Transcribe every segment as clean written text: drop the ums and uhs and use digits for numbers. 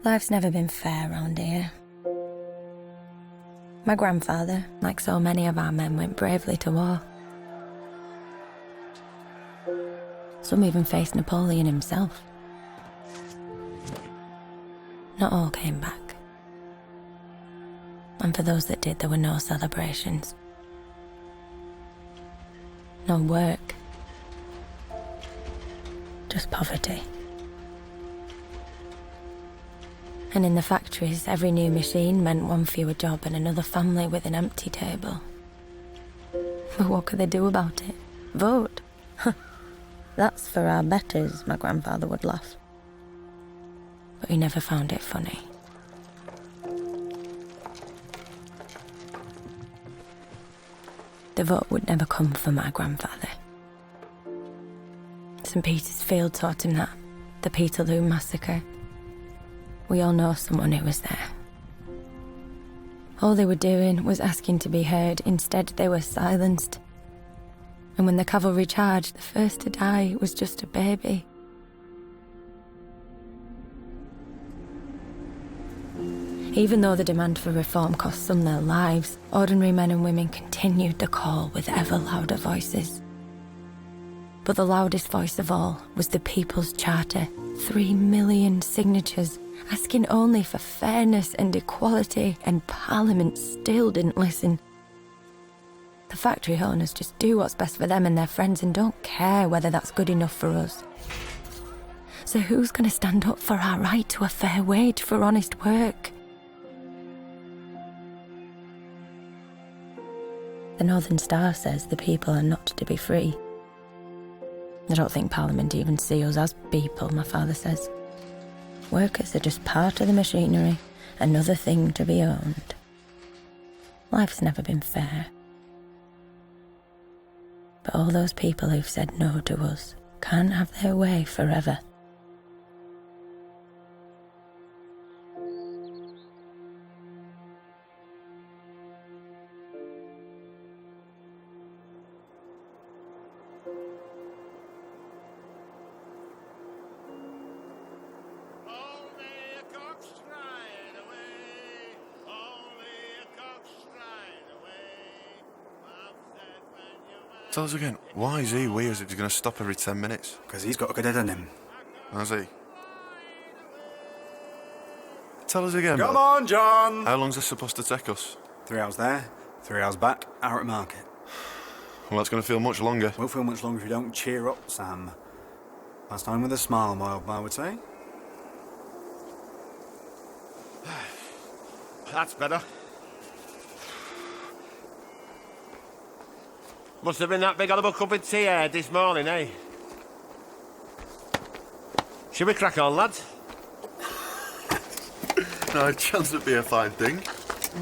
Life's never been fair round here. My grandfather, like so many of our men, went bravely to war. Some even faced Napoleon himself. Not all came back. And for those that did, there were no celebrations. No work. Just poverty. And in the factories, every new machine meant one fewer job and another family with an empty table. But what could they do about it? Vote? That's for our betters, my grandfather would laugh. But he never found it funny. The vote would never come for my grandfather. St. Peter's Field taught him that. The Peterloo Massacre. We all know someone who was there. All they were doing was asking to be heard. Instead, they were silenced. And when the cavalry charged, the first to die was just a baby. Even though the demand for reform cost some their lives, ordinary men and women continued the call with ever louder voices. But the loudest voice of all was the People's Charter. 3 million signatures, asking only for fairness and equality, and Parliament still didn't listen. The factory owners just do what's best for them and their friends and don't care whether that's good enough for us. So who's going to stand up for our right to a fair wage for honest work? The Northern Star says the people are not to be free. I don't think Parliament even see us as people, my father says. Workers are just part of the machinery, another thing to be owned. Life's never been fair. But all those people who've said no to us can't have their way forever. Tell us again, why is he weird as if he's going to stop every 10 minutes? Because he's got a good head on him. Has he? Tell us again. Come on, John! How long's this supposed to take us? 3 hours there, 3 hours back, hour at market. Well, that's going to feel much longer. Won't feel much longer if you don't cheer up, Sam. Last time with a smile, my old man would say. That's better. Must have been that big olive cup of tea I had this morning, eh? Should we crack on, lads? No chance it'd be a fine thing.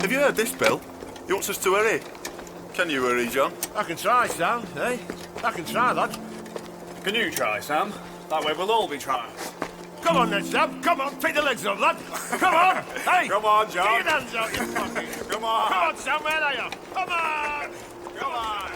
Have you heard this, Bill? He wants us to hurry. Can you hurry, John? I can try, Sam, eh? I can try, lad. Can you try, Sam? That way we'll all be trying. Come on then, Sam. Come on, pick the legs up, lad. Come on. Hey. Come on, John. Get your hands out your pocket. Come on. Come on, Sam, where are you? Come on. Come on.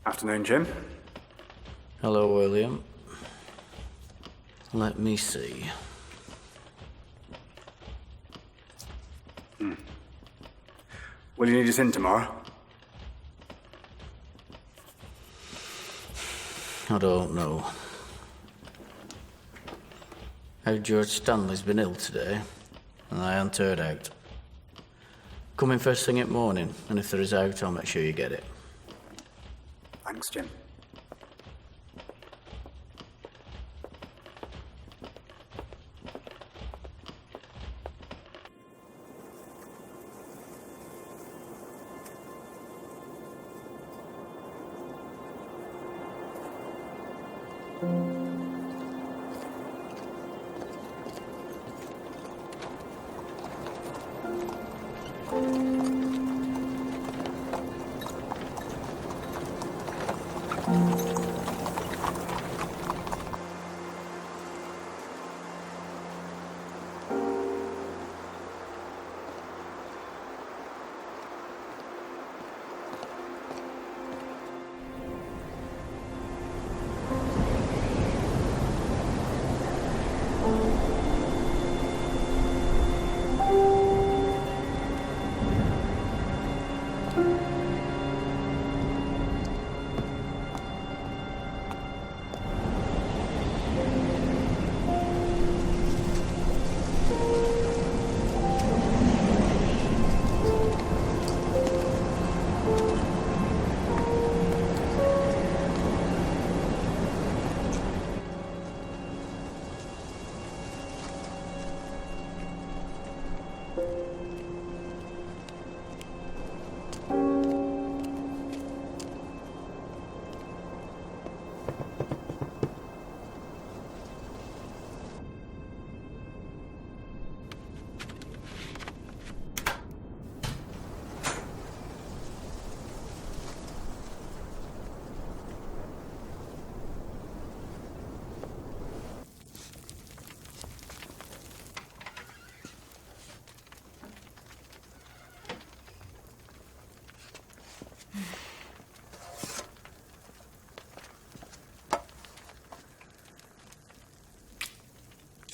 Afternoon, Jim. Hello, William. Let me see. Will you need us in tomorrow? I don't know. How George Stanley's been ill today, and I ain't heard out. Come in first thing in morning, and if there is out, I'll make sure you get it. Thanks, Jim.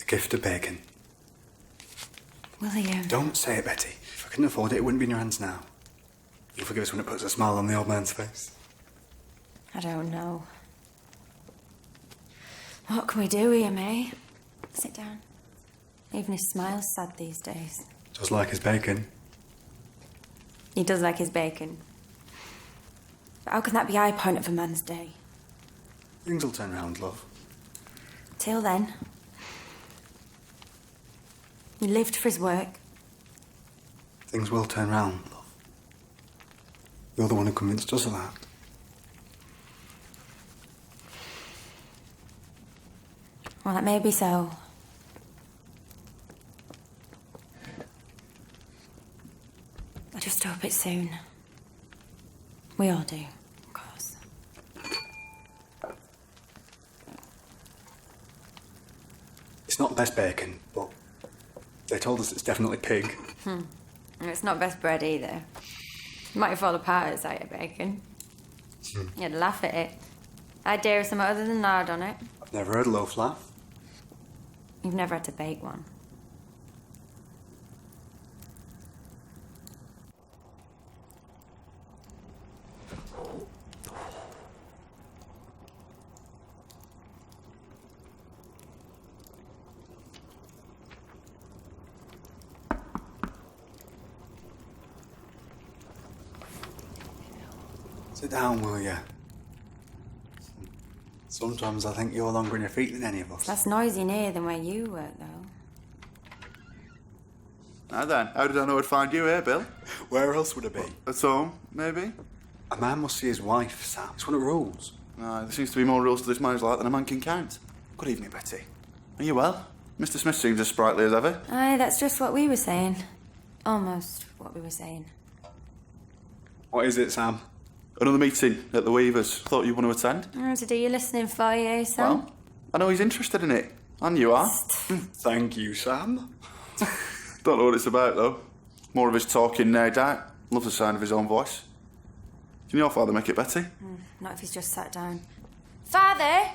Gift of bacon. William. Don't say it, Betty. If I couldn't afford it, it wouldn't be in your hands now. You'll forgive us when it puts a smile on the old man's face. I don't know. What can we do with him, eh? Sit down. Even his smile's sad these days. Just like his bacon. He does like his bacon. But how can that be high point of a man's day? Things will turn round, love. Till then. He lived for his work. Things will turn round, love. You're the one who convinced us of that. Well, that may be so. I just hope it's soon. We all do, of course. It's not best bacon, but they told us it's definitely pig. And it's not best bread either. It might fall apart at sight of bacon. You'd laugh at it. I'd dare something other than lard on it. I've never heard a loaf laugh. You've never had to bake one. Sit down, will you? Sometimes I think you're longer on your feet than any of us. Less noisy near than where you work, though. Now then, how did I know I'd find you here, Bill? Where else would it be? At home, maybe? A man must see his wife, Sam. It's one of the rules. No, there seems to be more rules to this marriage life than a man can count. Good evening, Betty. Are you well? Mr. Smith seems as sprightly as ever. Aye, that's just what we were saying. Almost what we were saying. What is it, Sam? Another meeting at the Weavers. Thought you'd want to attend. To do your listening for you, eh, Sam? Well, I know he's interested in it. And you are. Thank you, Sam. Don't know what it's about, though. More of his talking, no doubt. Love the sound of his own voice. Can your father make it, Betty? Not if he's just sat down. Father!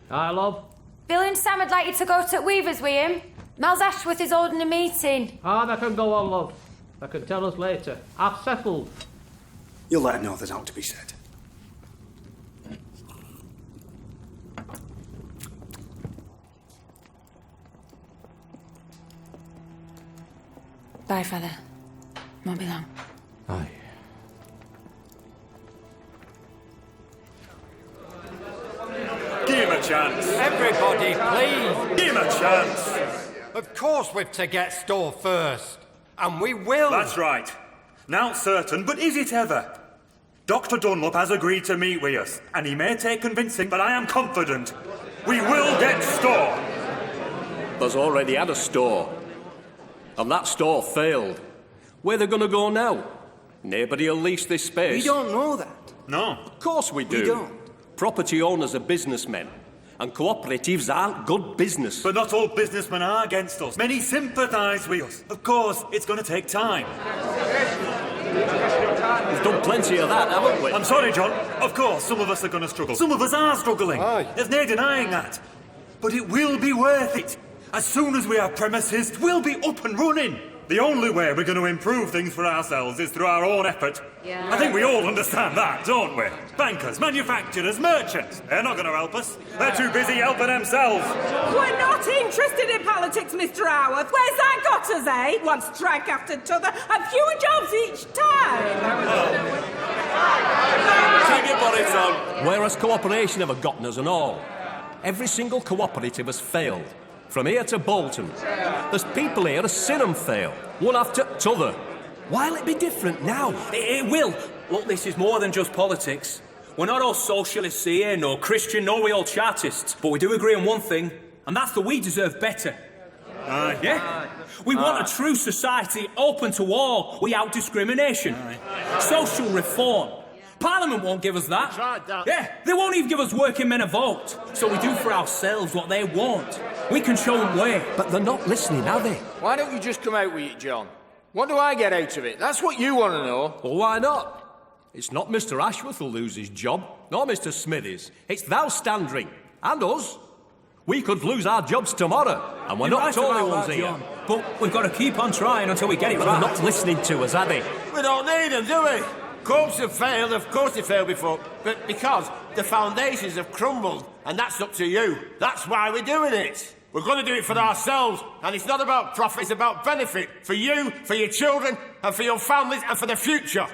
Hi, love. Bill and Sam would like you to go to Weavers with him. Miles Ashworth is holding a meeting. They can go on, love. They can tell us later. I've settled. You'll let him know there's out to be said. Bye, Father. Won't be long. Aye. Give him a chance. Everybody, please. Give him a chance. Of course we've to get store first. And we will. That's right. Now certain, but is it ever? Dr. Dunlop has agreed to meet with us, and he may take convincing, but I am confident we will get store. There's already had a store. And that store failed. Where they gonna go now? Nobody'll lease this space. We don't know that. No. Of course we do. We don't. Property owners are businessmen. And cooperatives aren't good business. But not all businessmen are against us. Many sympathise with us. Of course, it's going to take time. We've done plenty of that, haven't we? I'm sorry, John. Of course, some of us are going to struggle. Some of us are struggling. Aye. There's no denying that. But it will be worth it. As soon as we have premises, we'll be up and running. The only way we're going to improve things for ourselves is through our own effort. Yeah. I think we all understand that, don't we? Bankers, manufacturers, merchants. They're not going to help us. They're too busy helping themselves. We're not interested in politics, Mr. Howarth. Where's that got us, eh? One strike after t'other, and fewer jobs each time. Keep your bonnets on. Whereas cooperation have gotten us and all. Every single cooperative has failed. From here to Bolton. There's people here who've seen them fail, one after t'other. Why'll it be different now? It will. Look, this is more than just politics. We're not all socialists here, nor Christian, nor we all Chartists. But we do agree on one thing, and that's that we deserve better. Aye. Yeah? We want a true society open to all, without discrimination. Social reform. Parliament won't give us that. Yeah, they won't even give us working men a vote. So we do for ourselves what they want. We can show them where. But they're not listening, are they? Why don't you just come out with it, John? What do I get out of it? That's what you want to know. Well, why not? It's not Mr. Ashworth who'll lose his job, nor Mr. Smithies. It's thou, Standring, and us. We could lose our jobs tomorrow, and we're not the only ones here. John. But we've got to keep on trying until we get it But right. they're not listening to us, are they? We don't need them, do we? Corps have failed, of course they failed before, but because the foundations have crumbled, and that's up to you. That's why we're doing it. We're going to do it for ourselves, and it's not about profit, it's about benefit. For you, for your children, and for your families, and for the future.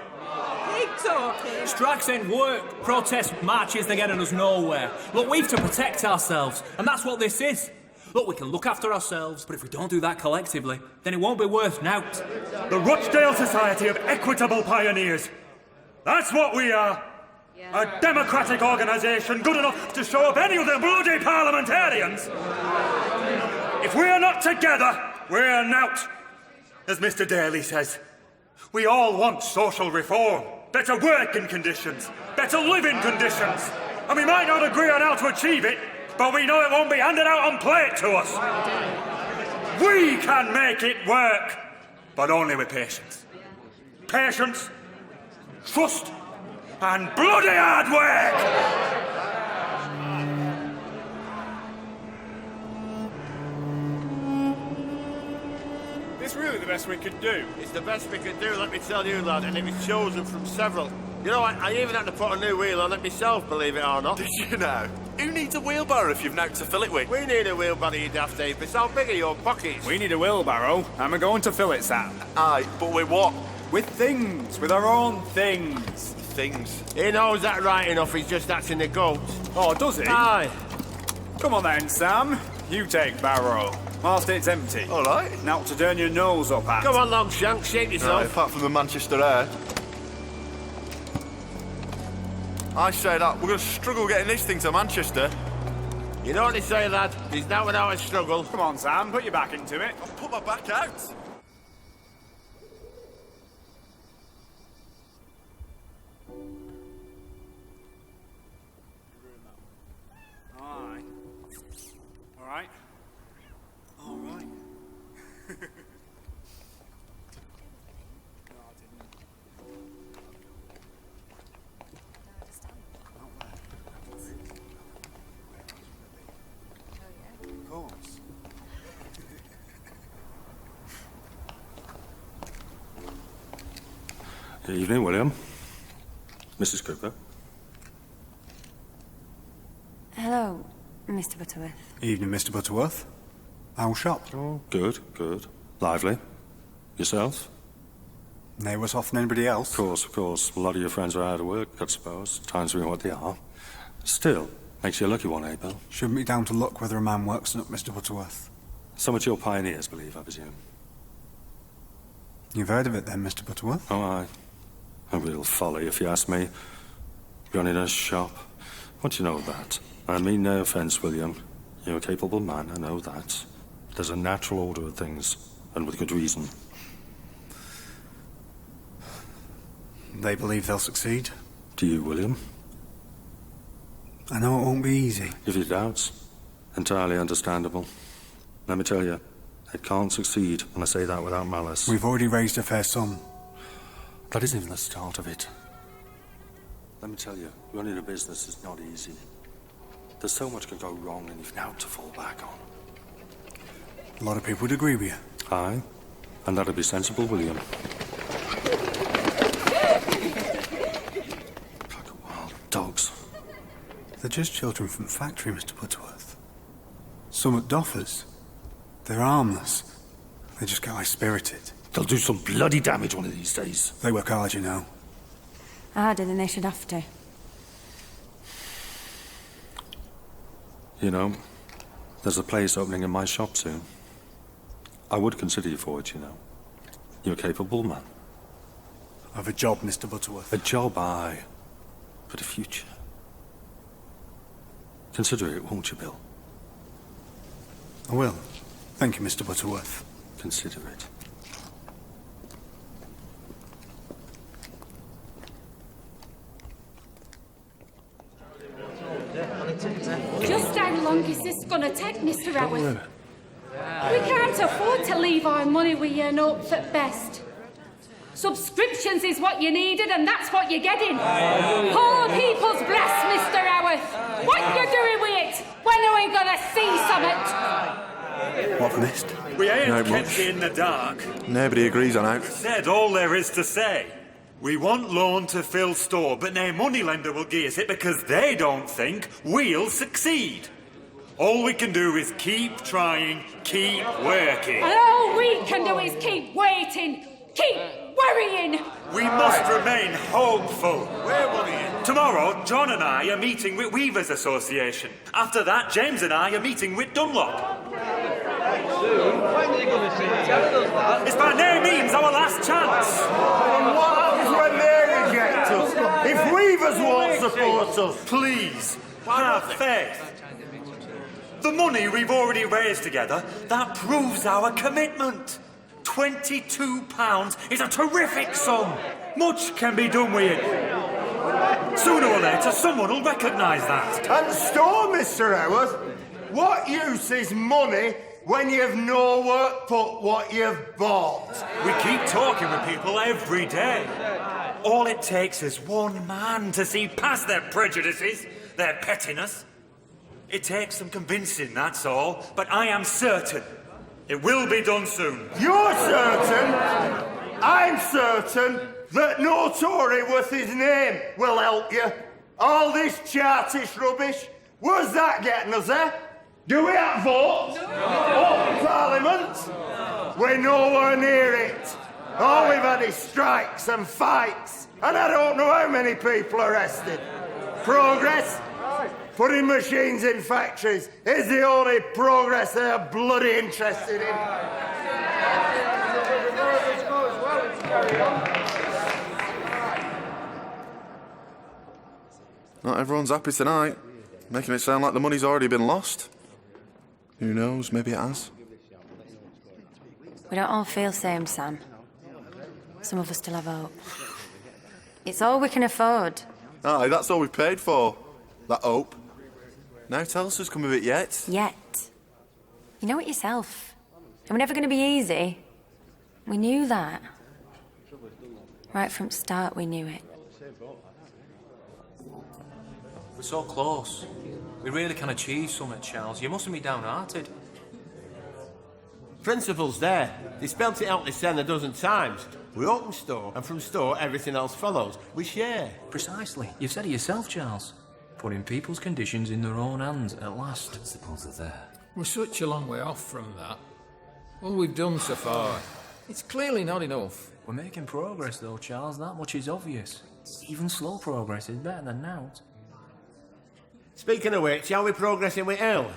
Keep talking. Strikes ain't work. Protest marches, they're getting us nowhere. Look, we've to protect ourselves, and that's what this is. Look, we can look after ourselves, but if we don't do that collectively, then it won't be worth nought. The Rochdale Society of Equitable Pioneers. That's what we are. A democratic organisation good enough to show up any of the bloody parliamentarians. If we're not together, we're nought. As Mr. Daly says, we all want social reform, better working conditions, better living conditions. And we might not agree on how to achieve it, but we know it won't be handed out on plate to us. We can make it work, but only with patience. Patience, trust, and bloody hard work! It's really the best we could do. It's the best we could do, let me tell you, lad, and it was chosen from several. You know, I even had to put a new wheel on it myself, believe it or not. Did you know? Who needs a wheelbarrow if you've knocked to fill it with? We need a wheelbarrow, you daft apis. How big are your pockets? We need a wheelbarrow, and we're going to fill it, Sam. Aye, but with what? With things, with our own things. Things. He knows that right enough, he's just acting the goat. Oh, does he? Aye. Come on then, Sam. You take barrow, whilst it's empty. All right. Now to turn your nose up at. Come on, Longshank, shake yourself. Aye, apart from the Manchester air. I say that, we're going to struggle getting this thing to Manchester. You know what they say, lad? He's not without a struggle. Come on, Sam, put your back into it. I'll put my back out. Aye. All right. All right. Of course. Good evening, William. Mrs. Cooper. Hello, Mr. Butterworth. Evening, Mr. Butterworth. How's shop? Oh, good, good. Lively. Yourself? They worse off than anybody else. Of course. A lot of your friends are out of work, I suppose. Times being what they are. Still, makes you a lucky one, eh, Bill? Shouldn't be down to luck whether a man works or not, Mr. Butterworth. So much your pioneers believe, I presume. You've heard of it then, Mr. Butterworth? Oh, aye. A real folly, if you ask me. Running a shop. What do you know of that? I mean no offence, William. You're a capable man, I know that. There's a natural order of things, and with good reason. They believe they'll succeed. Do you, William? I know it won't be easy. If you doubt, entirely understandable. Let me tell you, it can't succeed, and I say that without malice. We've already raised a fair sum. That isn't even the start of it. Let me tell you, running a business is not easy. There's so much can go wrong, and you've now to fall back on. A lot of people would agree with you. Aye, and that'd be sensible, William. Like wild dogs. They're just children from the factory, Mr. Butterworth. Some at Doffers. They're harmless. They just get high-spirited. They'll do some bloody damage one of these days. They work hard, you know. Harder than they should have to. You know, there's a place opening in my shop soon. I would consider you for it, you know. You're a capable man. I've a job, Mr. Butterworth. A job, aye. But a future. Consider it, won't you, Bill? I will. Thank you, Mr. Butterworth. Consider it. Just how long is this gonna take, Mr. Howard? We can't afford to leave our money with you notes at best. Subscriptions is what you needed, and that's what you're getting. Poor people's bless, Mr. Howard. What you doing with it? When are we gonna see something? What I've missed? We ain't No kept much. you in the dark. Nobody agrees on out. Said all there is to say. We want loan to fill store, but no moneylender will give us it because they don't think we'll succeed. All we can do is keep trying, keep working. And all we can do is keep waiting, keep worrying. We must remain hopeful. We're worrying. Tomorrow, John and I are meeting with Weavers Association. After that, James and I are meeting with Dunlop. It's by no means our last chance. And what happens when they reject us? If Weavers won't support us? Please, have faith. The money we've already raised together, that proves our commitment. £22 is a terrific sum. Much can be done with it. Sooner or later, someone will recognise that. And store, Mr. Howard. What use is money when you've no work but what you've bought? We keep talking with people every day. All it takes is one man to see past their prejudices, their pettiness. It takes some convincing, that's all. But I am certain it will be done soon. You're certain? I'm certain that no Tory worth his name will help you. All this Chartist rubbish, where's that getting us, eh? Do we have votes? No. Parliament? We're nowhere near it. All we've had is strikes and fights, and I don't know how many people arrested. Progress? Putting machines in factories is the only progress they're bloody interested in. Not everyone's happy tonight. Making it sound like the money's already been lost. Who knows, maybe it has. We don't all feel same, Sam. Some of us still have hope. It's all we can afford. Aye, that's all we've paid for. That hope. Now tell us who's come of it yet. Yet. You know it yourself. And we're never going to be easy. We knew that. Right from the start, we knew it. We're so close. We really can achieve something, Charles. You mustn't be downhearted. Principle's there. They spelt it out this 10 a dozen times. We open store, and from store, everything else follows. We share. Precisely. You've said it yourself, Charles. Putting people's conditions in their own hands at last. Principles are there. We're such a long way off from that. All we've done so far, it's clearly not enough. We're making progress, though, Charles. That much is obvious. Even slow progress is better than nought. Speaking of which, how are we progressing with Hill?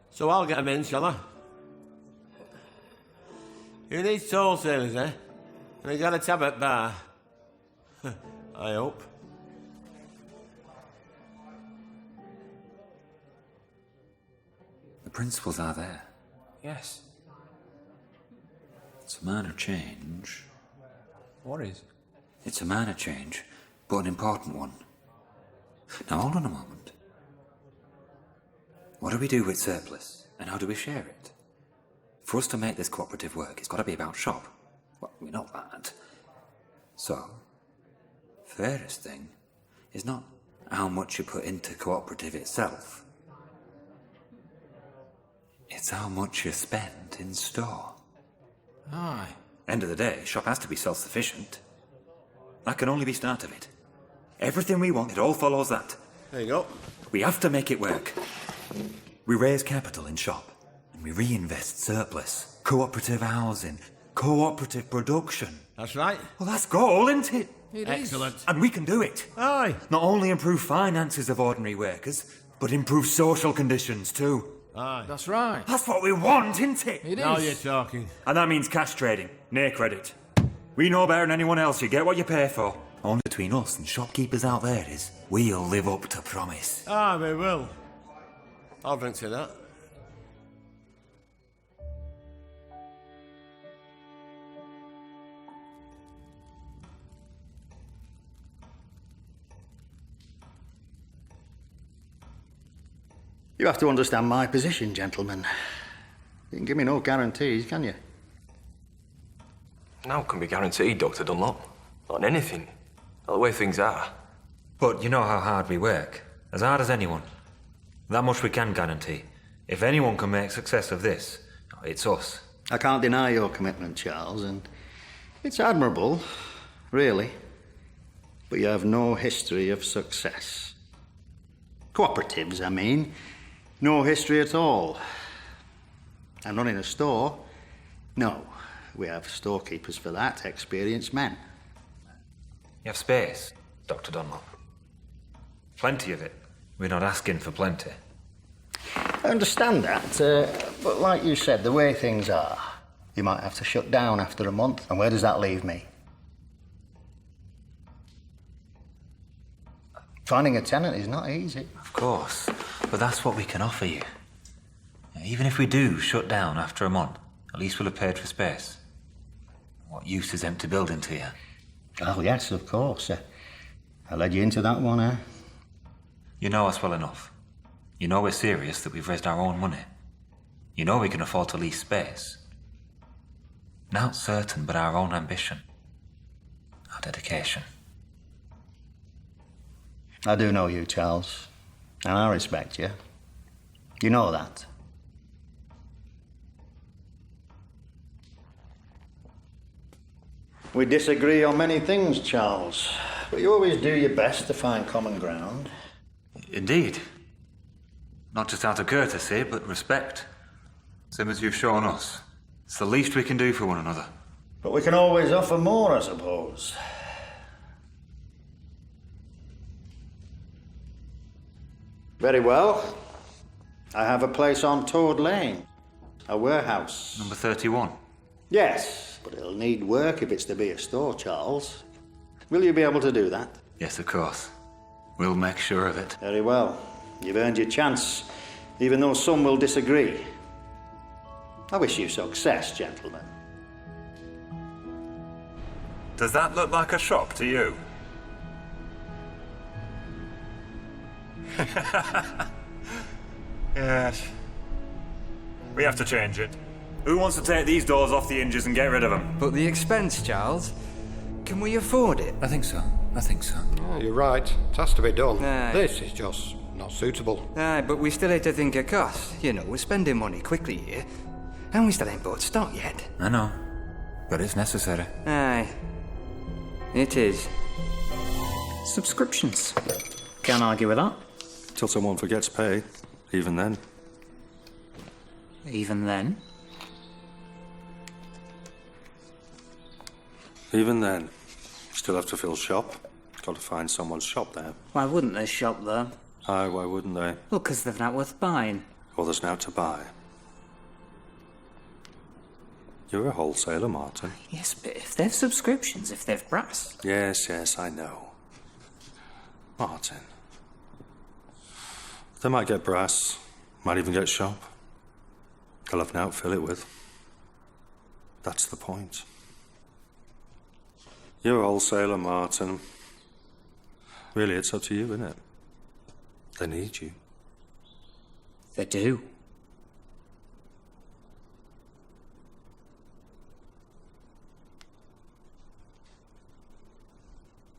So I'll get him in, shall I? Who needs tall sailors, eh? And they got a tab at bar. I hope. The principles are there. Yes. It's a minor change. What is? It's a minor change, but an important one. Now, hold on a moment. What do we do with surplus, and how do we share it? For us to make this cooperative work, it's got to be about shop. Well, we know that. So, fairest thing is not how much you put into cooperative itself. It's how much you spend in store. Aye. End of the day, shop has to be self-sufficient. That can only be start of it. Everything we want, it all follows that. There you go. We have to make it work. We raise capital in shop, and we reinvest surplus. Cooperative housing, cooperative production. That's right. Well, that's goal, isn't it? Excellent. And we can do it. Aye. Not only improve finances of ordinary workers, but improve social conditions too. Aye. That's right. That's what we want, isn't it? It Now is. you're talking. And that means cash trading, near credit. We know better than anyone else, you get what you pay for. Only between us and shopkeepers out there is, we'll live up to promise. Ah, we will. I'll drink to that. You have to understand my position, gentlemen. You can give me no guarantees, can you? Now can be guaranteed, Dr. Dunlop. Not on anything. Not the way things are. But you know how hard we work. As hard as anyone. That much we can guarantee. If anyone can make success of this, it's us. I can't deny your commitment, Charles, and it's admirable, really. But you have no history of success. Cooperatives, I mean. No history at all. And running a store? No. We have storekeepers for that, experienced men. You have space, Dr. Dunlop. Plenty of it. We're not asking for plenty. I understand that, but like you said, the way things are, you might have to shut down after a month. And where does that leave me? Finding a tenant is not easy. Of course, but that's what we can offer you. Even if we do shut down after a month, at least we'll have paid for space. What use is empty building to you? Oh, yes, of course. I led you into that one, eh? You know us well enough. You know we're serious that we've raised our own money. You know we can afford to lease space. Not certain, but our own ambition. Our dedication. I do know you, Charles, and I respect you. You know that. We disagree on many things, Charles, but you always do your best to find common ground. Indeed. Not just out of courtesy, but respect. Same as you've shown us. It's the least we can do for one another. But we can always offer more, I suppose. Very well. I have a place on Toad Lane. A warehouse. Number 31. Yes, but it'll need work if it's to be a store, Charles. Will you be able to do that? Yes, of course. We'll make sure of it. Very well. You've earned your chance, even though some will disagree. I wish you success, gentlemen. Does that look like a shop to you? Yes. We have to change it. Who wants to take these doors off the hinges and get rid of them? But the expense, Charles? Can we afford it? I think so. Oh, you're right. It has to be done. Aye. This is just not suitable. Aye, but we still have to think of costs. You know, we're spending money quickly here. And we still ain't bought stock yet. I know. But it's necessary. Aye. It is. Subscriptions. Can't argue with that. Till someone forgets pay. Even then. Even then? Even then, still have to fill shop. Got to find someone's shop there. Why wouldn't they shop there? Aye, why wouldn't they? Well, 'cause they're not worth buying. Well, there's now to buy. You're a wholesaler, Martin. Yes, but if they've subscriptions, if they've brass... Yes, I know. Martin. They might get brass, might even get shop. They'll have an outfill it with. That's the point. You're a wholesaler, Martin. Really, it's up to you, isn't it? They need you. They do.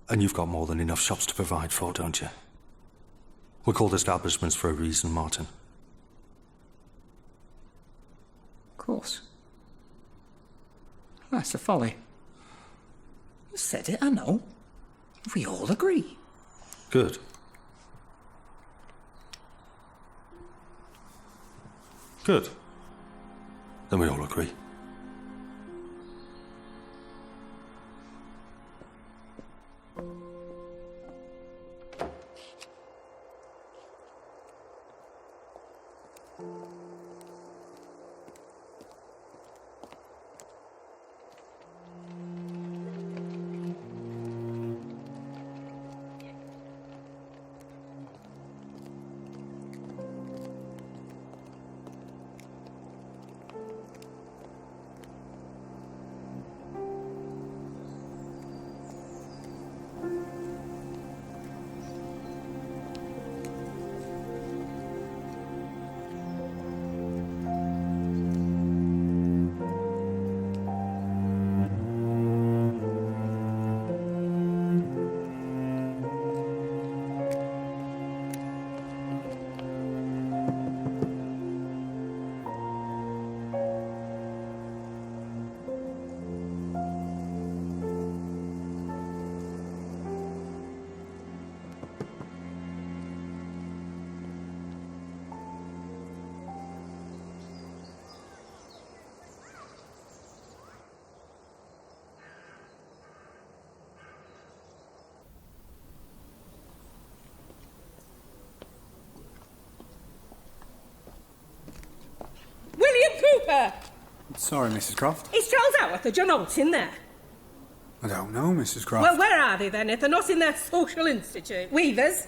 And you've got more than enough shops to provide for, don't you? We're called establishments for a reason, Martin. Of course. That's a folly. You said it, I know. We all agree. Good. Good. Then we all agree. Cooper! Sorry, Mrs. Croft. It's Charles Howarth. Do you know what's in there? I don't know, Mrs. Croft. Well, where are they then, if they're not in their social institute? Weavers?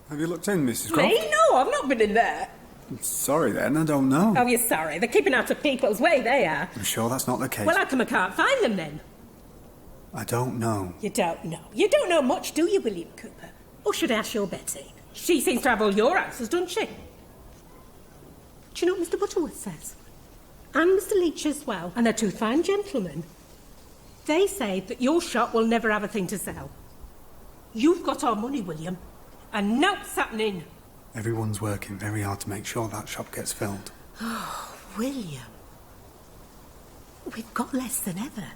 Have you looked in, Mrs. Croft? Me? No, I've not been in there. Sorry then, I don't know. Oh, you're sorry. They're keeping out of people's way, they are. I'm sure that's not the case. Well, how come I can't find them then? I don't know. You don't know. You don't know much, do you, William Cooper? Or should I ask your Betty? She seems to have all your answers, doesn't she? Do you know what Mr. Butterworth says? And Mr. Leach as well. And they're two fine gentlemen. They say that your shop will never have a thing to sell. You've got our money, William. And nothing's happening. Everyone's working very hard to make sure that shop gets filled. Oh, William. We've got less than ever.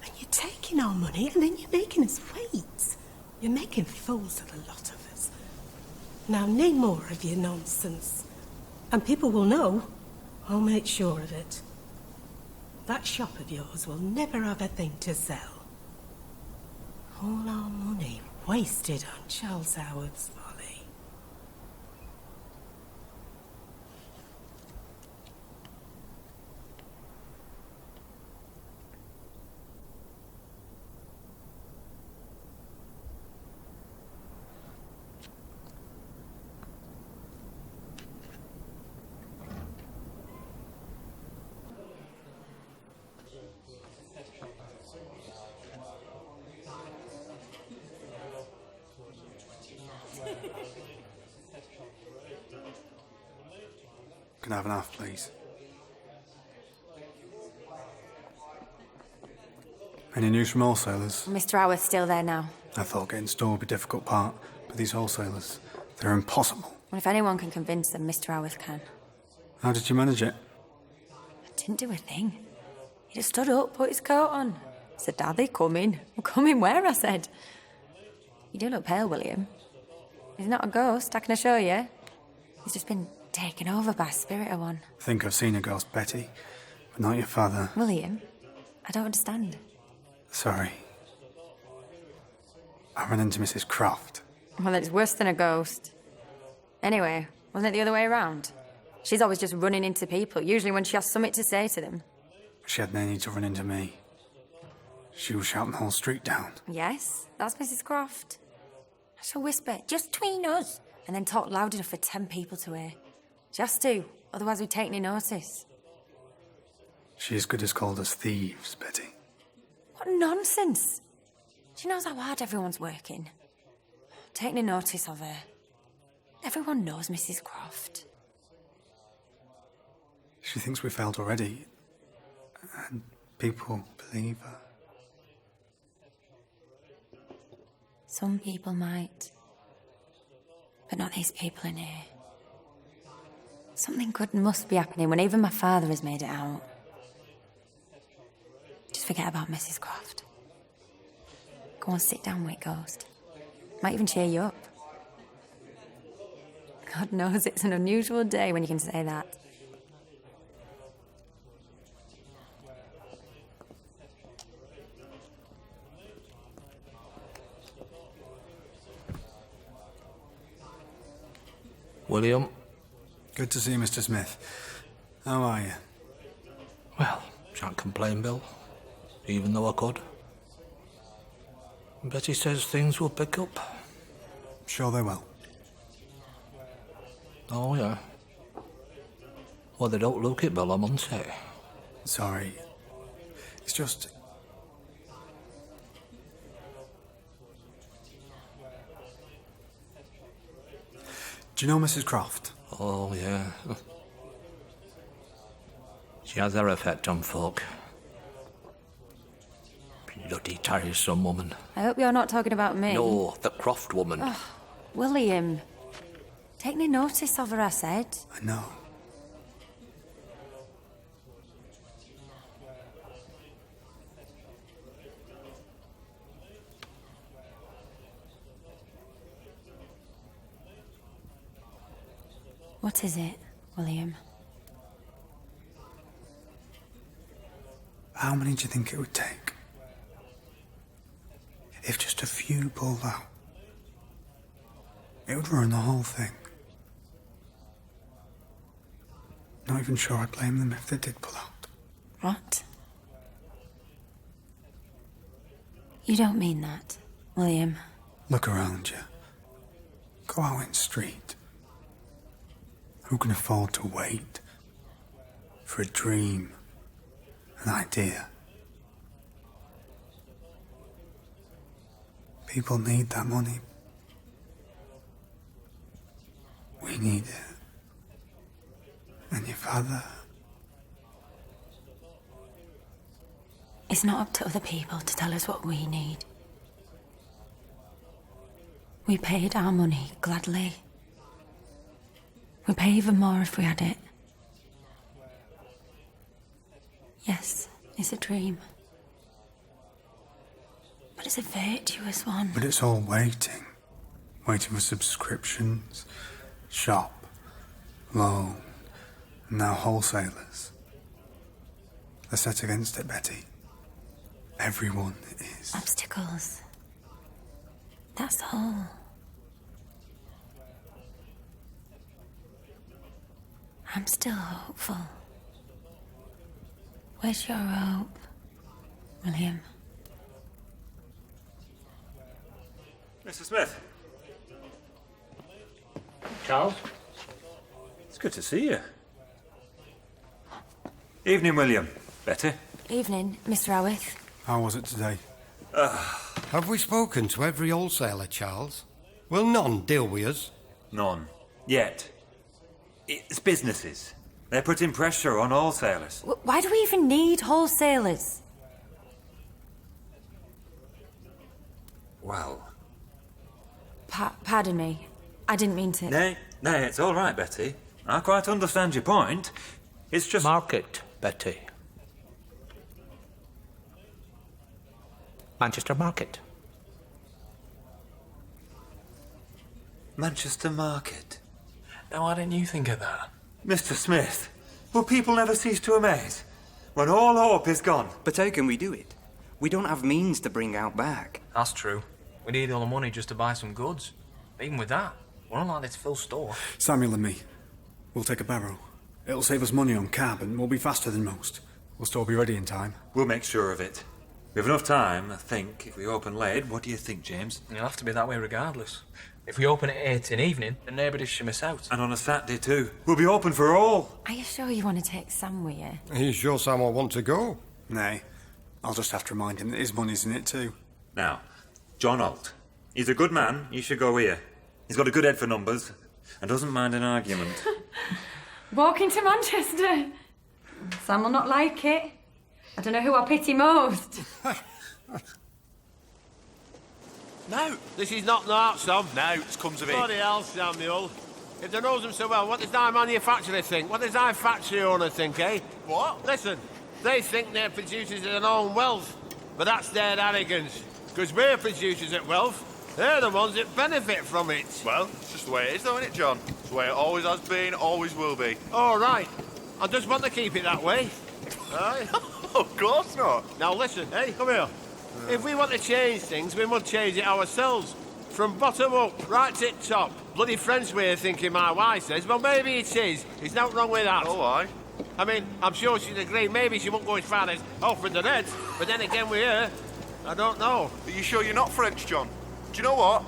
And you're taking our money and then you're making us wait. You're making fools of the lot of us. Now, no more of your nonsense. And people will know. I'll make sure of it. That shop of yours will never have a thing to sell. All our money wasted on Charles Howard's folly. Can I have an half, please? Any news from wholesalers? Mr. Howarth's still there now. I thought getting store would be a difficult part, but these wholesalers, they're impossible. Well, if anyone can convince them, Mr. Howarth can. How did you manage it? I didn't do a thing. He just stood up, put his coat on. Said, Daddy, come in. Well, come in where, I said. You do look pale, William. He's not a ghost, I can assure you. He's just been taken over by a spirit of one. I think I've seen a ghost, Betty, but not your father. William, I don't understand. Sorry. I ran into Mrs. Croft. Well, it's worse than a ghost. Anyway, wasn't it the other way around? She's always just running into people, usually when she has something to say to them. She had no need to run into me. She was shouting the whole street down. Yes, that's Mrs. Croft. She'll whisper, just between us, and then talk loud enough for 10 people to hear. She has to, otherwise we'd take any notice. She as good as called us thieves, Betty. What nonsense! She knows how hard everyone's working. Take no notice of her. Everyone knows Mrs. Croft. She thinks we failed already, and people believe her. Some people might, but not these people in here. Something good must be happening when even my father has made it out. Just forget about Mrs. Croft. Go on, sit down, wait, Ghost. Might even cheer you up. God knows it's an unusual day when you can say that. William? Good to see you, Mr. Smith. How are you? Well, shan't complain, Bill. Even though I could. Betty says things will pick up. Sure they will. Oh, yeah. Well, they don't look it, Bill, I must say. Sorry. It's just... Do you know Mrs. Croft? Oh, yeah. She has her effect on folk. Bloody tiresome woman. I hope you're not talking about me. No, the Croft woman. Oh, William. Take no notice of her, I said. I know. What is it, William? How many do you think it would take? If just a few pulled out, it would ruin the whole thing. Not even sure I'd blame them if they did pull out. What? You don't mean that, William. Look around you. Go out in the street. Who can afford to wait for a dream, an idea? People need that money. We need it. And your father... It's not up to other people to tell us what we need. We paid our money gladly. We'd pay even more if we had it. Yes, it's a dream. But it's a virtuous one. But it's all waiting. Waiting for subscriptions, shop, loan, and now wholesalers. They're set against it, Betty. Everyone is. Obstacles. That's all. I'm still hopeful. Where's your hope, William? Mr. Smith. Charles? It's good to see you. Evening, William. Betty? Evening, Mr. Howarth. How was it today? Have we spoken to every wholesaler, Charles? Will none deal with us? None. Yet. It's businesses. They're putting pressure on wholesalers. Why do we even need wholesalers? Well... Pardon me. I didn't mean to... Nay, it's all right, Betty. I quite understand your point. It's just... Market, Betty. Manchester Market. Manchester Market. Now, why didn't you think of that? Mr. Smith, will people never cease to amaze? When all hope is gone. But how can we do it? We don't have means to bring out back. That's true. We need all the money just to buy some goods. Even with that, we're unlikely to fill store. Samuel and me, we'll take a barrow. It'll save us money on cab and we'll be faster than most. We'll still be ready in time. We'll make sure of it. We have enough time, I think, if we open late. What do you think, James? It'll have to be that way regardless. If we open at 8 in the evening, then nobody should miss out. And on a Saturday too. We'll be open for all. Are you sure you want to take Sam with you? Are you sure Sam will want to go? Nay, I'll just have to remind him that his money's in it too. Now, John Holt. He's a good man, you should go here. He's got a good head for numbers, and doesn't mind an argument. Walking to Manchester. Sam will not like it. I don't know who I pity most. No, this is not the art, Sam. No, it comes of it. Bloody hell, Samuel. If they knows them so well, what does our manufacturer think? What does our factory owner think, eh? What? Listen, they think they're producers of their own wealth, but that's their arrogance. Because we're producers at wealth. They're the ones that benefit from it. Well, it's just the way it is, though, isn't it, John? It's the way it always has been, always will be. All right. I just want to keep it that way. Aye. Of course not. Now listen, hey, come here. If we want to change things, we must change it ourselves. From bottom up, right to top. Bloody French way of thinking, my wife says. Well, maybe it is. There's nothing wrong with that. Oh, aye. I mean, I'm sure she'd agree. Maybe she won't go as far as offering the heads. But then again, with her, I don't know. Are you sure you're not French, John? Do you know what?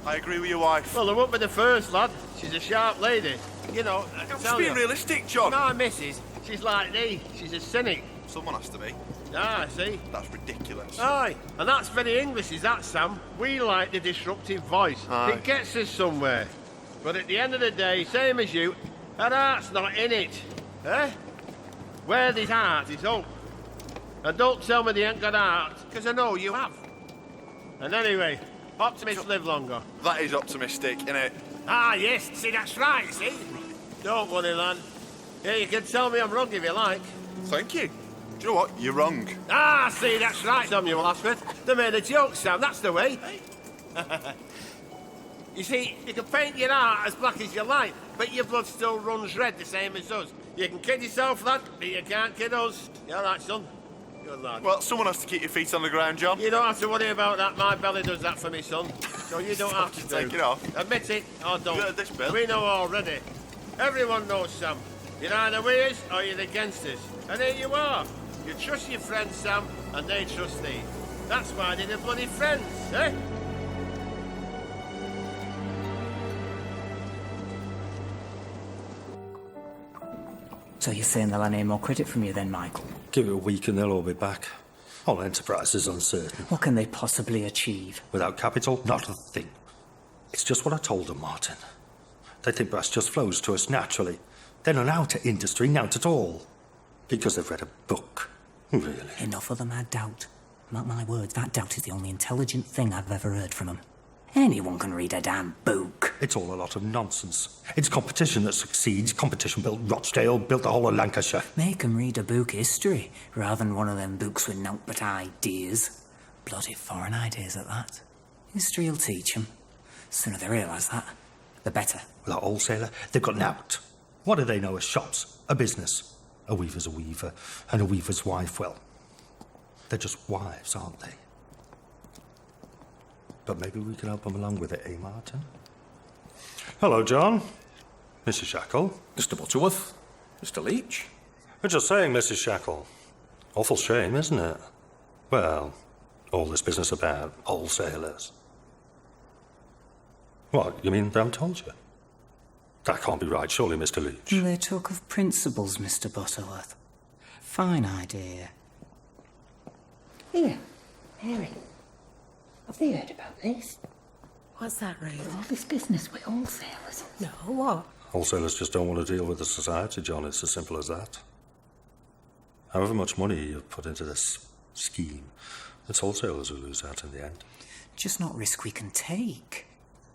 I agree with your wife. Well, I won't be the first, lad. She's a sharp lady. You know, I Just tell being you. realistic, John. My missus, she's like thee. She's a cynic. Someone has to be. Ah, see? That's ridiculous. Aye, and that's very English, is that, Sam? We like the disruptive voice. Aye. It gets us somewhere. But at the end of the day, same as you, our heart's not in it. Eh? Where there's heart is hope. And don't tell me they ain't got heart, because I know you have. And anyway, optimists live longer. That is optimistic, innit? Ah, yes, see, that's right, see? Don't worry, lad. Yeah, you can tell me I'm wrong if you like. Thank you. Do you know what? You're wrong. Ah, see, that's right, Samuel Ashford. They made a joke, Sam, that's the way. You see, you can paint your heart as black as you like, but your blood still runs red the same as us. You can kid yourself, lad, but you can't kid us. You all right, son? Good lad. Well, someone has to keep your feet on the ground, John. You don't have to worry about that. My belly does that for me, son. So you don't have to Take it off. Admit it, or don't. Good, this bill. We know already. Everyone knows, Sam. You're either with us or you're against us. And here you are. You trust your friends, Sam, and they trust thee. That's why they're bloody friends, eh? So you're saying they'll have any more credit from you then, Michael? Give it a week and they'll all be back. All enterprise is uncertain. What can they possibly achieve? Without capital, not a thing. It's just what I told them, Martin. They think brass just flows to us naturally. They're not out to industry, not at all. Because they've read a book. Really? Enough of them, I doubt. Mark my words, that doubt is the only intelligent thing I've ever heard from them. Anyone can read a damn book. It's all a lot of nonsense. It's competition that succeeds. Competition built Rochdale, built the whole of Lancashire. Make 'em read a book history, rather than one of them books with naught but ideas. Bloody foreign ideas at that. History'll teach 'em. Sooner they realise that, the better. Well, a wholesaler, they've got knout. What do they know as shops? A business. A weaver's a weaver, and a weaver's wife, well, they're just wives, aren't they? But maybe we can help them along with it, eh, Martin? Hello, John. Mrs. Shackle. Mr. Butterworth. Mr. Leach. We're just saying, Mrs. Shackle. Awful shame, isn't it? Well, all this business about wholesalers. What, you mean they haven't told you? That can't be right, surely, Mr. Leach. They talk of principles, Mr. Butterworth. Fine idea. Here, Mary. Have they heard about this? What's that, Ruth? All this business with wholesalers. No, what? Wholesalers just don't want to deal with the society, John. It's as simple as that. However much money you've put into this scheme, it's wholesalers who lose out in the end. Just not risk we can take.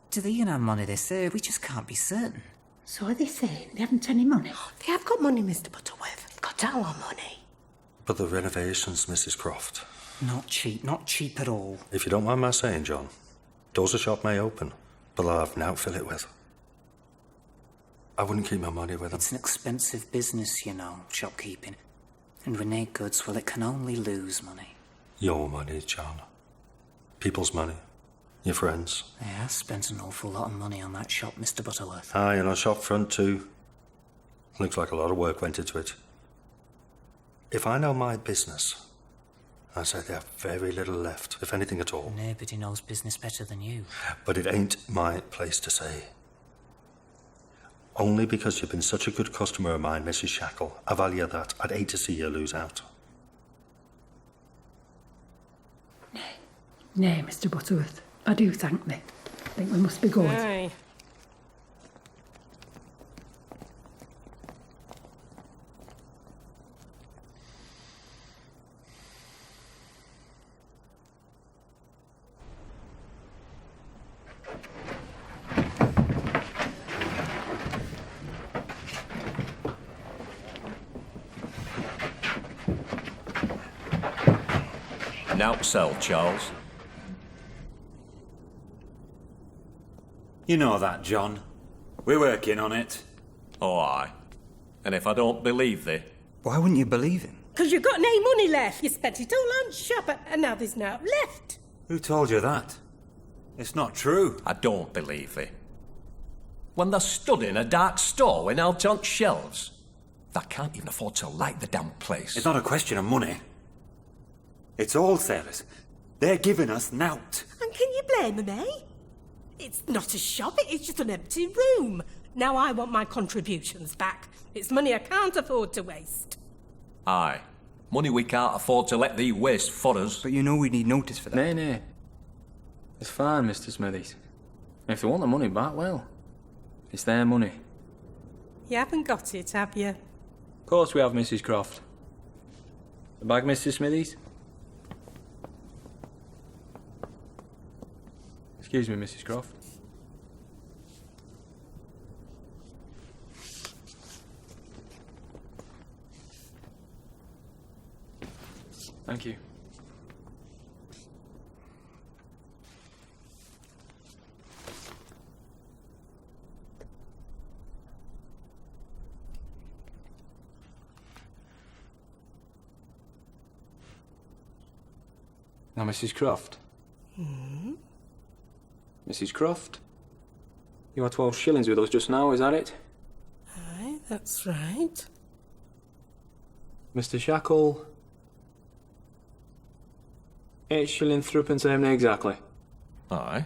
Do they even have money they say? We just can't be certain. So are they saying they haven't any money? They have got money, Mr. Butterworth. They've got our money. But the renovations, Mrs. Croft. Not cheap at all. If you don't mind my saying, John, doors of shop may open, but they'll have nought fill it with. I wouldn't keep my money with them. It's an expensive business, you know, shopkeeping. And reneged goods, well, it can only lose money. Your money, John. People's money. Your friends. Yeah, I spent an awful lot of money on that shop, Mr. Butterworth. Aye, and on shop front too. Looks like a lot of work went into it. If I know my business, I say they have very little left, if anything at all. Nobody knows business better than you. But it ain't my place to say. Only because you've been such a good customer of mine, Mrs. Shackle. I value that. I'd hate to see you lose out. Nay, Mr. Butterworth. I do thank thee. I think we must be going. Aye. Now sell, Charles. You know that, John. We're working on it. Oh, aye. And if I don't believe thee? Why wouldn't you believe him? Because you've got no money left. You spent it all on shop, and now there's no left. Who told you that? It's not true. I don't believe thee. When they're stood in a dark store with out on shelves, they can't even afford to light the damn place. It's not a question of money. It's wholesalers. They're giving us nowt. And can you blame them, eh? It's not a shop, it's just an empty room. Now I want my contributions back. It's money I can't afford to waste. Aye. Money we can't afford to let thee waste for us. But you know we need notice for that. Nay. It's fine, Mr. Smithies. If they want the money back, well, it's their money. You haven't got it, have you? Of course we have, Mrs. Croft. The bag, Mr. Smithies? Excuse me, Mrs. Croft. Thank you. Now, Mrs. Croft. Mrs. Croft, you had 12 shillings with us just now, is that it? Aye, that's right. Mr. Shackle, 8 shilling threepence aimney exactly. Aye.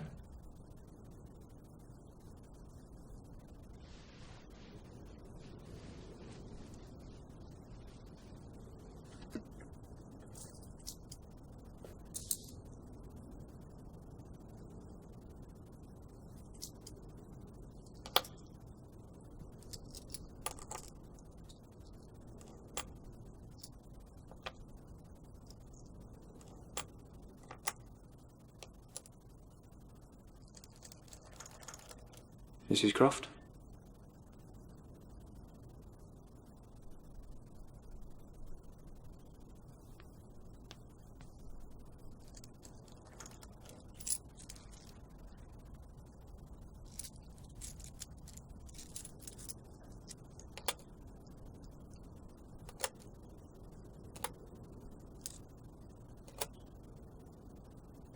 Mrs. Croft?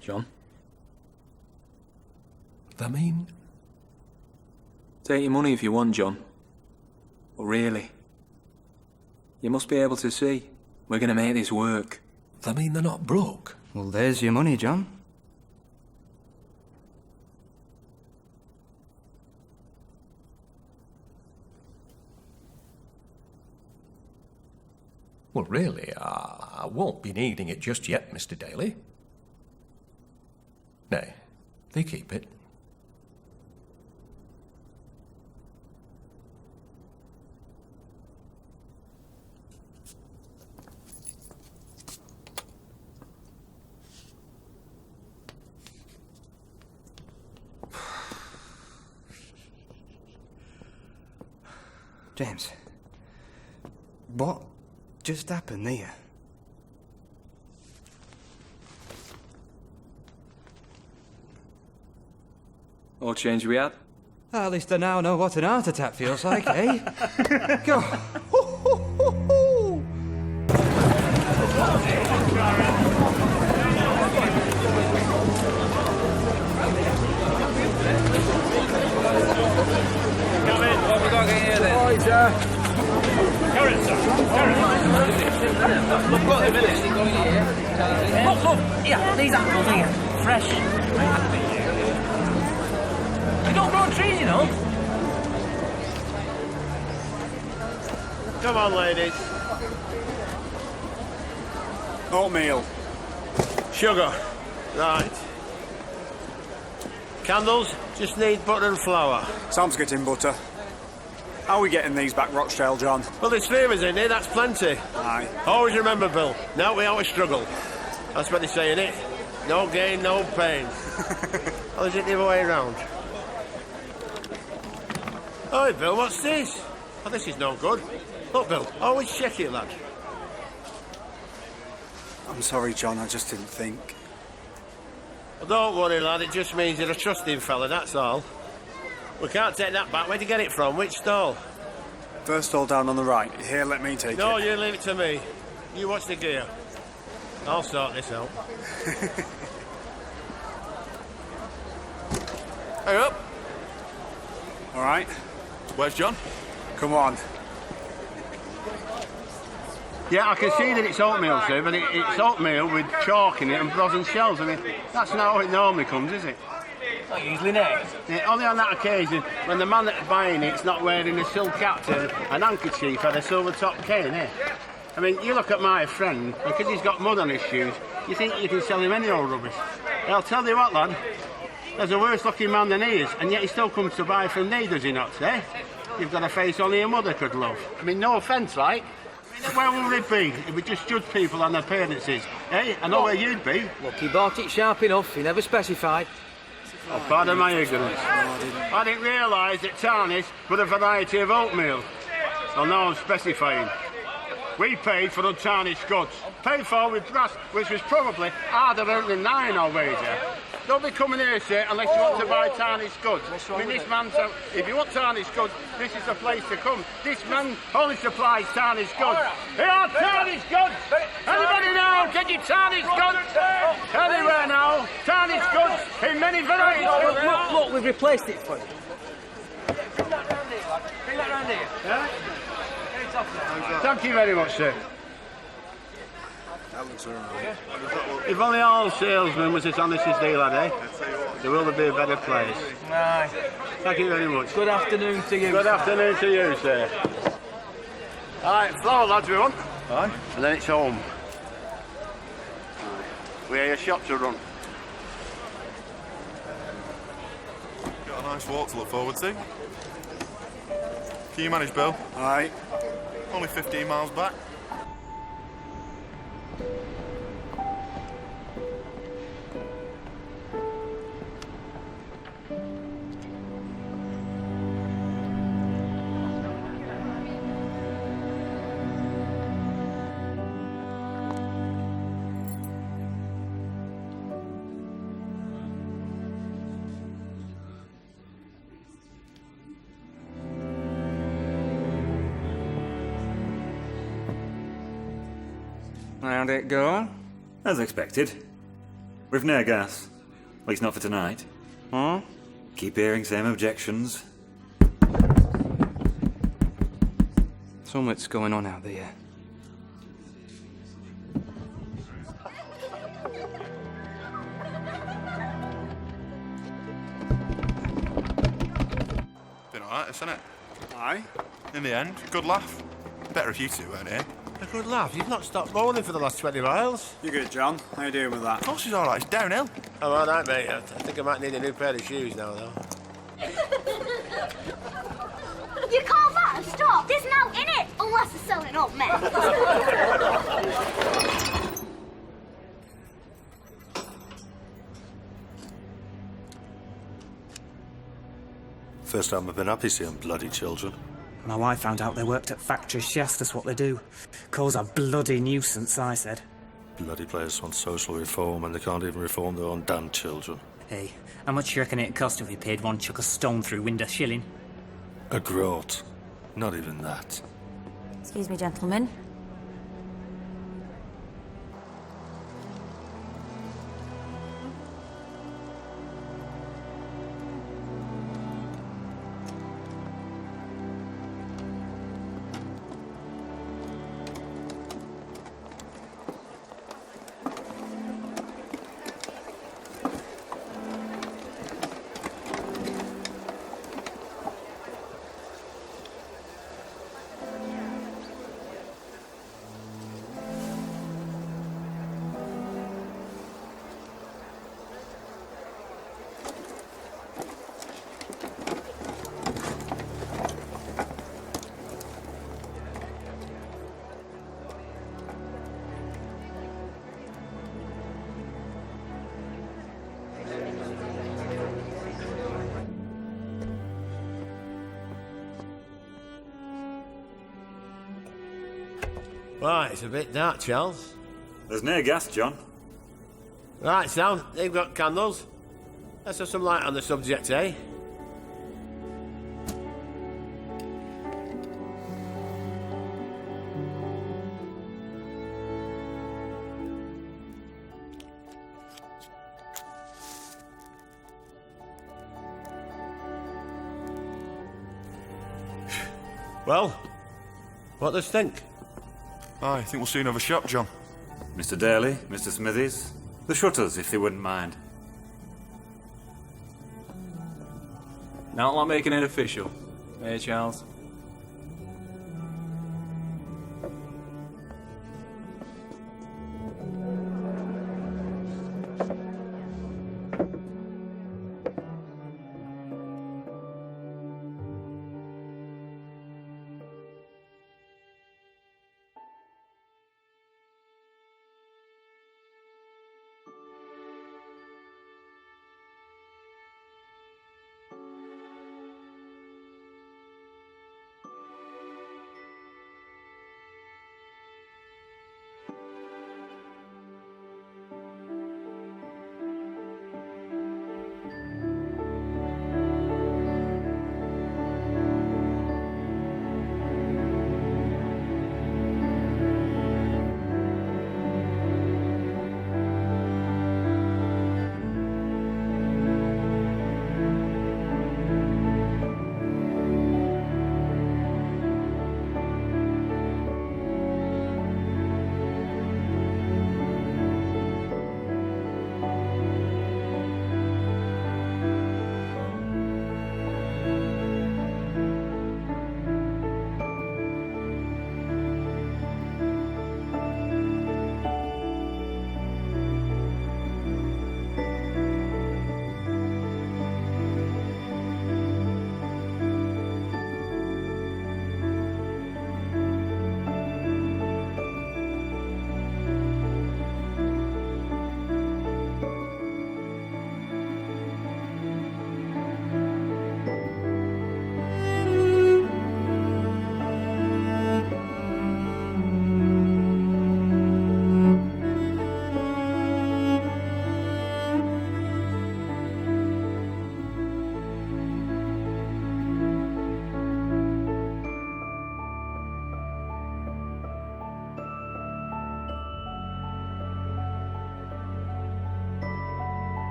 John? I mean... Take your money if you want, John. But really, you must be able to see. We're going to make this work. I mean they're not broke? Well, there's your money, John. Well, really, I won't be needing it just yet, Mr. Daly. Nay, they keep it. James, what just happened there? All change we had? At least I now know what an heart attack feels like, eh? Go. Come in. What have we got here then? Right, Current, sir. Look, got a minute. Look, here, these apples here. Fresh. We don't grow trees, you know. Come on, ladies. Oatmeal. Sugar. Right. Candles? Just need butter and flour. Sam's getting butter. How are we getting these back, Rochdale, John? Well, there's 3 of us in here, that's plenty. Aye. Always remember, Bill, now we always struggle. That's what they say, innit? No gain, no pain. Or is it the other way around? Oi, Bill, what's this? Oh, this is no good. Look, Bill, always check it, lad. I'm sorry, John, I just didn't think. Well, don't worry, lad, it just means you're a trusting fella, that's all. We can't take that back. Where'd you get it from? Which stall? First stall down on the right. Here, let me take it. No, you leave it to me. You watch the gear. I'll sort this out. Hey up. All right. Where's John? Come on. Yeah, I can see that it's oatmeal, sir, but it's oatmeal with chalk in it and frozen shells. I mean, that's not how it normally comes, is it? Not usually, no. Yeah, only on that occasion, when the man that's buying it's not wearing a silk hat and an handkerchief and a silver top cane, eh? I mean, you look at my friend, because he's got mud on his shoes, you think you can sell him any old rubbish. I'll tell you what, lad, there's a worse looking man than he is, and yet he still comes to buy from me, does he not, eh? You've got a face only a mother could love. I mean, no offence, like. Where would it be if we just judge people on their appearances, eh? I know where you'd be. Look, he bought it sharp enough, he never specified. Oh, pardon my ignorance. I didn't realise that tarnish was a variety of oatmeal. Well, now I'm specifying. We paid for untarnished goods. Paid for with brass, which was probably harder than 9, I'll wager. Don't be coming here, sir, unless you want to buy tarnished goods. I mean, this man, so if you want tarnished goods, this is the place to come. This man only supplies tarnished goods. Here are tarnished goods! Anybody now, get your tarnished goods? Anywhere now, tarnished goods in many varieties. Look, we've replaced it for you. Bring that round here, lad. Bring that round here. Yeah? Get it off now. Thank you very much, sir. That looks alright. If only all salesmen was as honest as they, lad, eh? The world would be a better place. Aye. Thank you very much. Good afternoon to you. Good afternoon to you, sir. All right, flour, lads, we want. Aye. And then it's home. We have a shop to run. Got a nice walk to look forward to. Can you manage, Bill? Aye. Only 15 miles back. How'd it go? As expected. We've no gas. At least not for tonight. Huh? Keep hearing same objections. So much going on out there. Been alright, isn't it? Aye. In the end, good laugh. Better if you two weren't here. A good laugh. You've not stopped moaning for the last 20 miles. You good, John? How you doing with that? Of course he's alright, it's downhill. I'm all right, mate. I think I might need a new pair of shoes now, though. You call that a stop? There's no in it, unless it's selling up, man. First time I've been happy seeing bloody children. My wife found out they worked at factories. She asked us what they do. Cause a bloody nuisance, I said. Bloody place wants social reform and they can't even reform their own damn children. Hey, how much do you reckon it'd cost if we paid one chuck a stone through window shilling? A groat. Not even that. Excuse me, gentlemen. Right, it's a bit dark, Charles. There's no gas, John. Right, Sam, they've got candles. Let's have some light on the subject, eh? Well, what does think? I think we'll soon have a shop, John. Mr. Daly, Mr. Smithies, the shutters, if they wouldn't mind. Not like making it official. Eh, Charles?